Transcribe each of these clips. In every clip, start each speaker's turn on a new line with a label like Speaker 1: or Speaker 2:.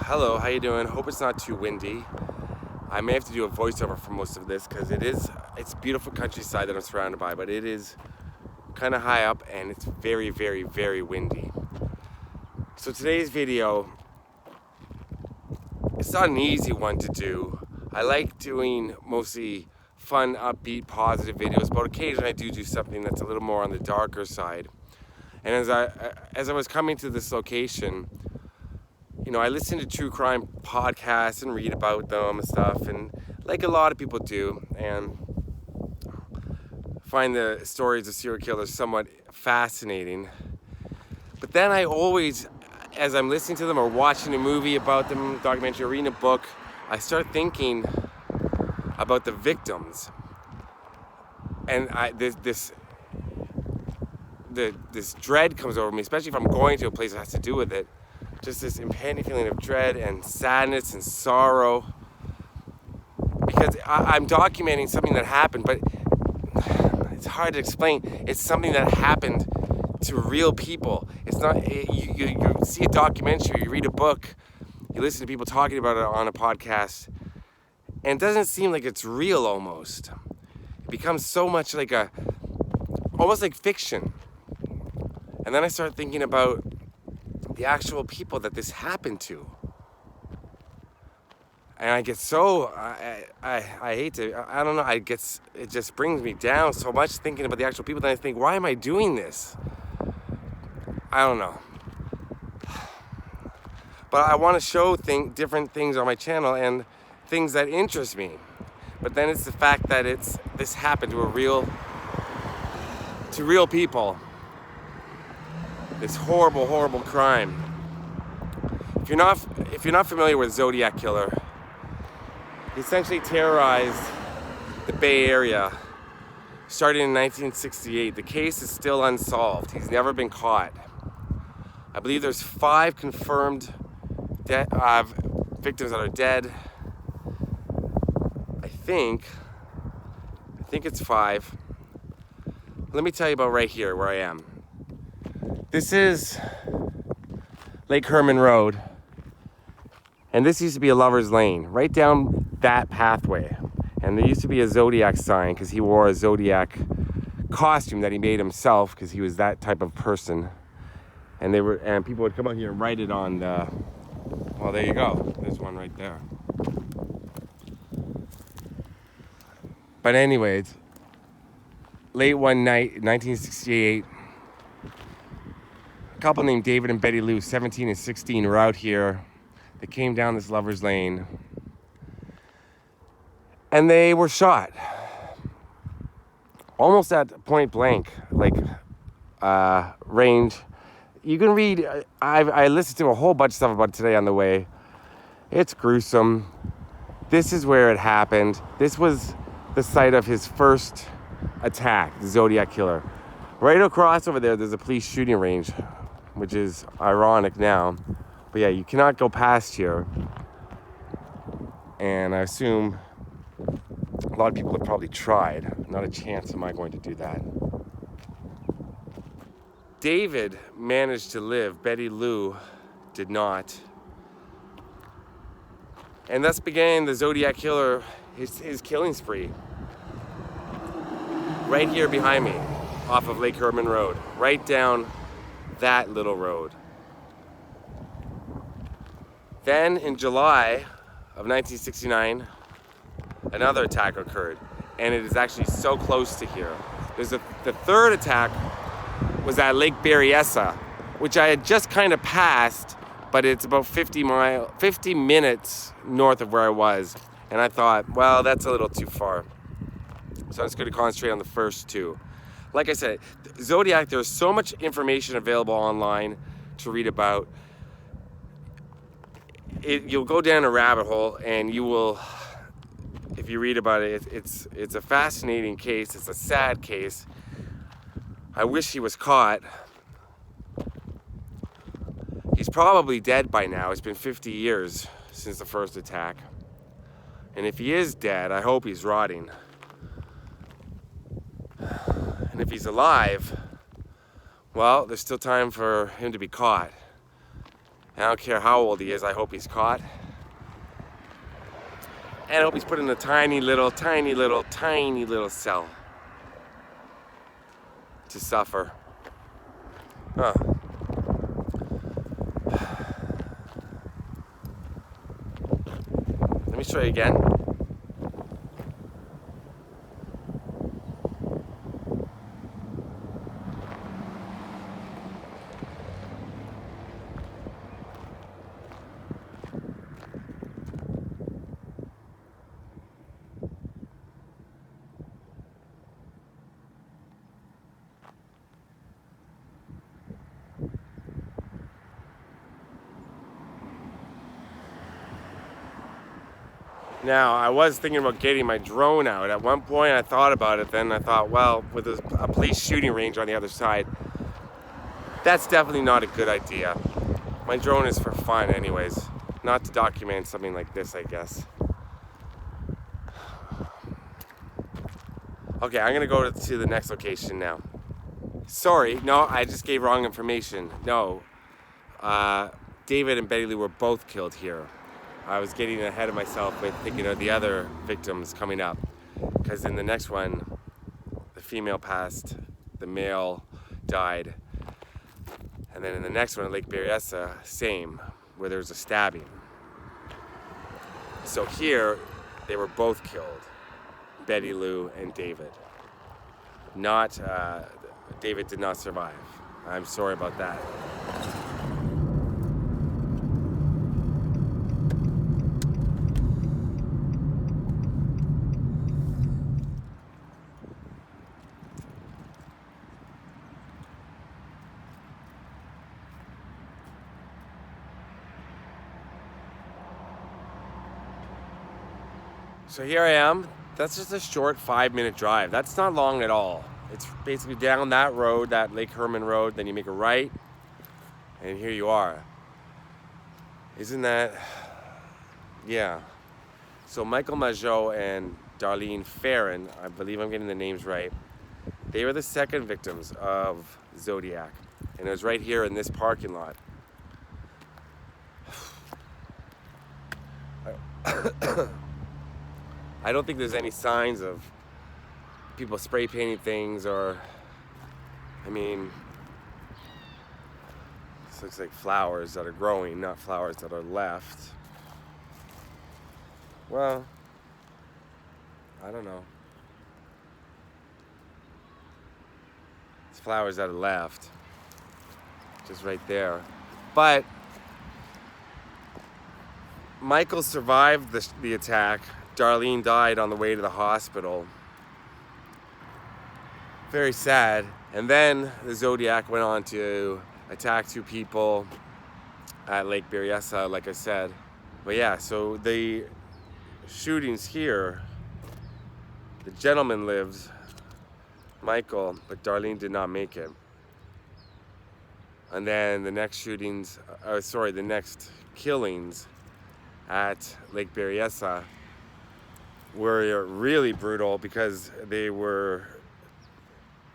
Speaker 1: Hello, how you doing? Hope it's not too windy. I may have to do a voiceover for most of this because it's beautiful countryside that I'm surrounded by, but it is kind of high up and it's very, very, very windy. So today's video, it's not an easy one to do. I like doing mostly fun, upbeat, positive videos, but occasionally I do something that's a little more on the darker side. And as I was coming to this location, you know, I listen to true crime podcasts and read about them and stuff, and like a lot of people do, and find the stories of serial killers somewhat fascinating. But then I always, as I'm listening to them or watching a movie about them, documentary, or reading a book, I start thinking about the victims. And this dread comes over me, especially if I'm going to a place that has to do with it. Just this impending feeling of dread and sadness and sorrow, because I'm documenting something that happened, but it's hard to explain. It's something that happened to real people. It's not, you see a documentary, you read a book, you listen to people talking about it on a podcast, and it doesn't seem like it's real almost. It becomes so much like almost like fiction. And then I start thinking about the actual people that this happened to, and I get so I hate to, I don't know, it just brings me down so much thinking about the actual people. Then I think, why am I doing this? I don't know, but I want to show different things on my channel and things that interest me. But then it's the fact that this happened to real people. This horrible crime. If you're not familiar with Zodiac Killer, he essentially terrorized the Bay Area starting in 1968. The case is still unsolved. He's never been caught. I believe there's 5 confirmed victims that are dead. I think it's 5. Let me tell you about right here where I am. This is Lake Herman Road, and this used to be a lover's lane, right down that pathway. And there used to be a Zodiac sign because he wore a Zodiac costume that he made himself because he was that type of person. And people would come out here and write it on the, well, there you go. There's one right there. But anyways, late one night, 1968, a couple named David and Betty Lou, 17 and 16, were out here. They came down this lover's lane and they were shot almost at point blank, like range. You can read, I listened to a whole bunch of stuff about it today on the way. It's gruesome. This is where it happened. This was the site of his first attack, the Zodiac Killer. Right across over there's a police shooting range, which is ironic now. But yeah, you cannot go past here. And I assume a lot of people have probably tried. Not a chance am I going to do that. David managed to live. Betty Lou did not. And thus began the Zodiac Killer, his killing spree. Right here behind me, off of Lake Herman Road. Right down that little road. Then in July of 1969, another attack occurred, and it is actually so close to here. The third attack was at Lake Berryessa, which I had just kind of passed, but it's about 50 minutes north of where I was. And I thought, well, that's a little too far. So I'm just going to concentrate on the first 2. Like I said, Zodiac, there's so much information available online to read about. You'll go down a rabbit hole, and you will, if you read about it, it's a fascinating case. It's a sad case. I wish he was caught. He's probably dead by now. It's been 50 years since the first attack. And if he is dead, I hope he's rotting. And if he's alive, well, there's still time for him to be caught. I don't care how old he is, I hope he's caught. And I hope he's put in a tiny little cell to suffer. Huh. Let me show you again. Now, I was thinking about getting my drone out. At one point, I thought about it. Then I thought, well, with a police shooting range on the other side, that's definitely not a good idea. My drone is for fun anyways, not to document something like this, I guess. Okay, I'm gonna go to the next location now. Sorry, no, I just gave wrong information. No, David and Betty Lou were both killed here. I was getting ahead of myself with thinking of the other victims coming up. Because in the next one, the female passed, the male died. And then in the next one, in Lake Berryessa, same, where there was a stabbing. So here, they were both killed, Betty Lou and David. Not, David did not survive. I'm sorry about that. So here I am. That's just a short 5-minute drive. That's not long at all. It's basically down that road, that Lake Herman Road, then you make a right, and here you are. Isn't that, yeah. So Michael Majot and Darlene Farron, I believe I'm getting the names right, they were the second victims of Zodiac. And it was right here in this parking lot. I don't think there's any signs of people spray painting things or, I mean, this looks like flowers that are growing, not flowers that are left. Well, I don't know. It's flowers that are left, just right there. But Michael survived the attack. Darlene died on the way to the hospital. Very sad. And then the Zodiac went on to attack 2 people at Lake Berryessa, like I said. But yeah, so the shootings here, the gentleman lived, Michael, but Darlene did not make it. And then the next shootings, the next killings at Lake Berryessa were really brutal because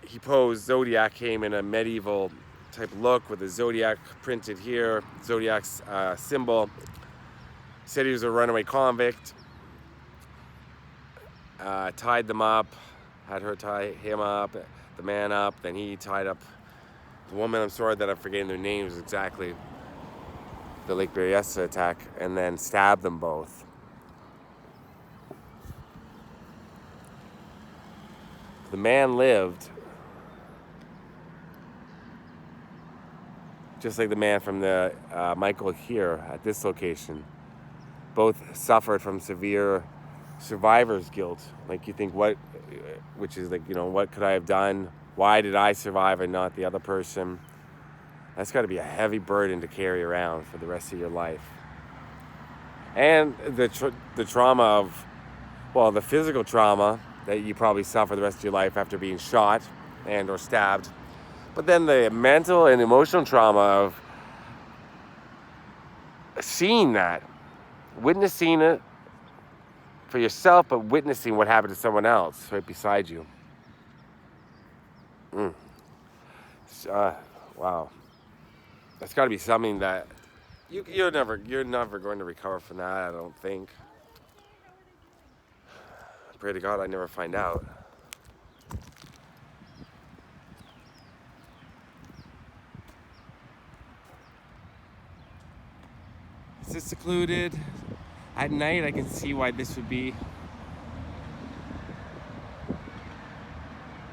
Speaker 1: he posed, Zodiac came in a medieval type look with a Zodiac printed here, Zodiac's symbol. Said he was a runaway convict, tied them up, had her tie him up, the man up, then he tied up the woman, I'm sorry that I'm forgetting their names exactly, the Lake Berryessa attack, and then stabbed them both. The man lived, just like the man from the Michael here at this location. Both suffered from severe survivor's guilt. Like you think, which is like, what could I have done? Why did I survive and not the other person? That's got to be a heavy burden to carry around for the rest of your life. And the trauma of, the physical trauma that you probably suffer the rest of your life after being shot and or stabbed. But then the mental and emotional trauma of seeing that, witnessing it for yourself, but witnessing what happened to someone else right beside you. Wow. That's got to be something that, you're never going to recover from that, I don't think. I pray to God I never find out. This is secluded. At night I can see why this would be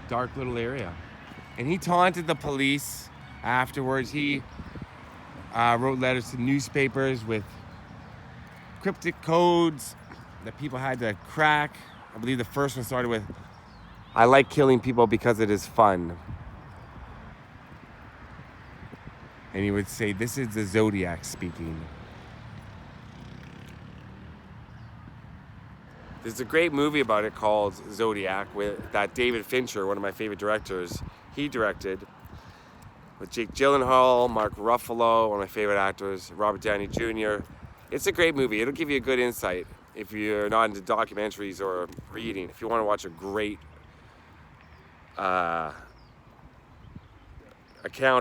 Speaker 1: dark little area. And he taunted the police afterwards. He wrote letters to newspapers with cryptic codes that people had to crack. I believe the first one started with, "I like killing people because it is fun." And he would say, "This is the Zodiac speaking." There's a great movie about it called Zodiac that David Fincher, one of my favorite directors, he directed, with Jake Gyllenhaal, Mark Ruffalo, one of my favorite actors, Robert Downey Jr. It's a great movie. It'll give you a good insight if you're not into documentaries or reading. If you want to watch a great account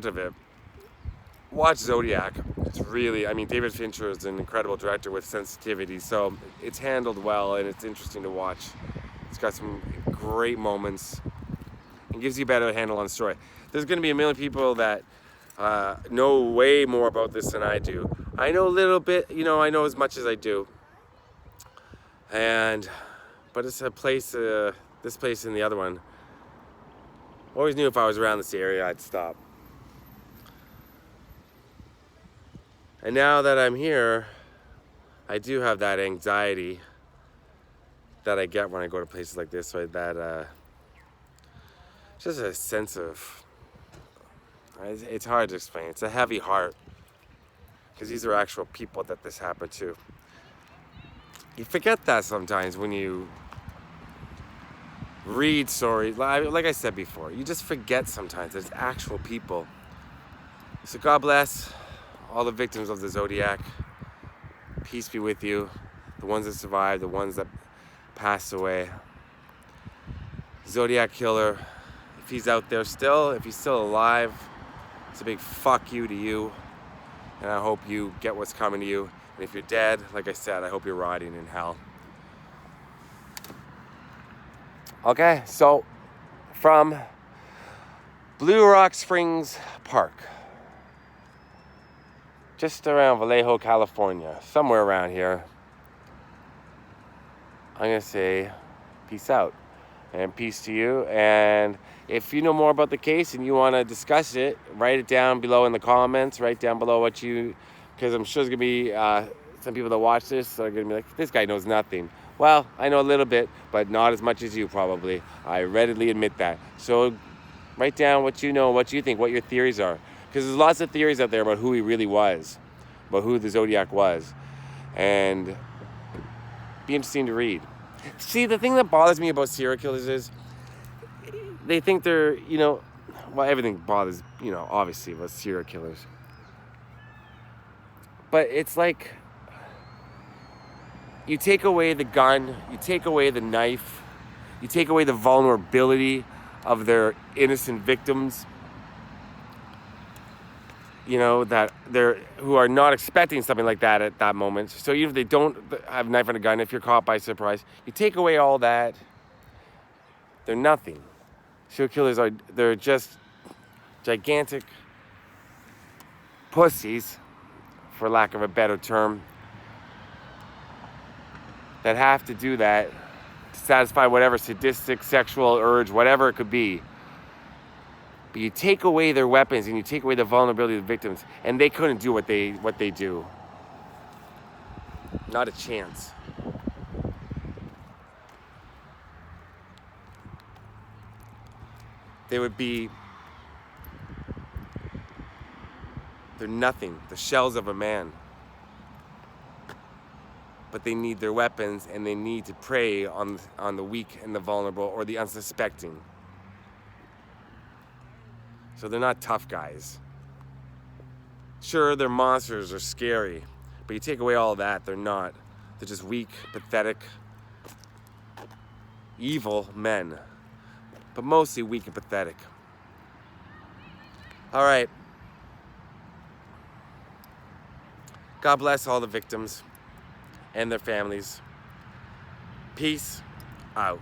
Speaker 1: of it, watch Zodiac. It's really, I mean, David Fincher is an incredible director with sensitivity, so it's handled well and it's interesting to watch. It's got some great moments and gives you a better handle on the story. There's going to be a million people that know way more about this than I do. I know a little bit, I know as much as I do. But it's a place, this place and the other one. Always knew if I was around this area, I'd stop. And now that I'm here, I do have that anxiety that I get when I go to places like this. So that just a sense of, it's hard to explain. It's a heavy heart because these are actual people that this happened to. You forget that sometimes when you read stories. Like I said before, you just forget sometimes there's actual people. So God bless all the victims of the Zodiac. Peace be with you. The ones that survived, the ones that passed away. Zodiac Killer, if he's out there still, if he's still alive, it's a big fuck you to you. And I hope you get what's coming to you. And if you're dead, like I said, I hope you're rotting in hell. Okay, so from Blue Rock Springs Park, just around Vallejo, California, somewhere around here, I'm going to say peace out and peace to you. And if you know more about the case and you want to discuss it, write it down below in the comments. Write down below what you, because I'm sure there's going to be some people that watch this that are going to be like, this guy knows nothing. Well, I know a little bit, but not as much as you probably. I readily admit that. So write down what you know, what you think, what your theories are. Because there's lots of theories out there about who he really was, about who the Zodiac was. And be interesting to read. See, the thing that bothers me about serial killers is they think they're, well, everything bothers, obviously about serial killers. But it's like, you take away the gun, you take away the knife, you take away the vulnerability of their innocent victims, that who are not expecting something like that at that moment. So even if they don't have a knife and a gun, if you're caught by surprise, you take away all that, they're nothing. Serial killers they're just gigantic pussies, for lack of a better term, that have to do that to satisfy whatever sadistic, sexual urge, whatever it could be. But you take away their weapons and you take away the vulnerability of the victims, and they couldn't do what they do. Not a chance. They're nothing, the shells of a man. But they need their weapons and they need to prey on the weak and the vulnerable or the unsuspecting. So they're not tough guys. Sure, they're monsters, are scary, but you take away all of that, they're not. They're just weak, pathetic, evil men, but mostly weak and pathetic. All right. God bless all the victims and their families. Peace out.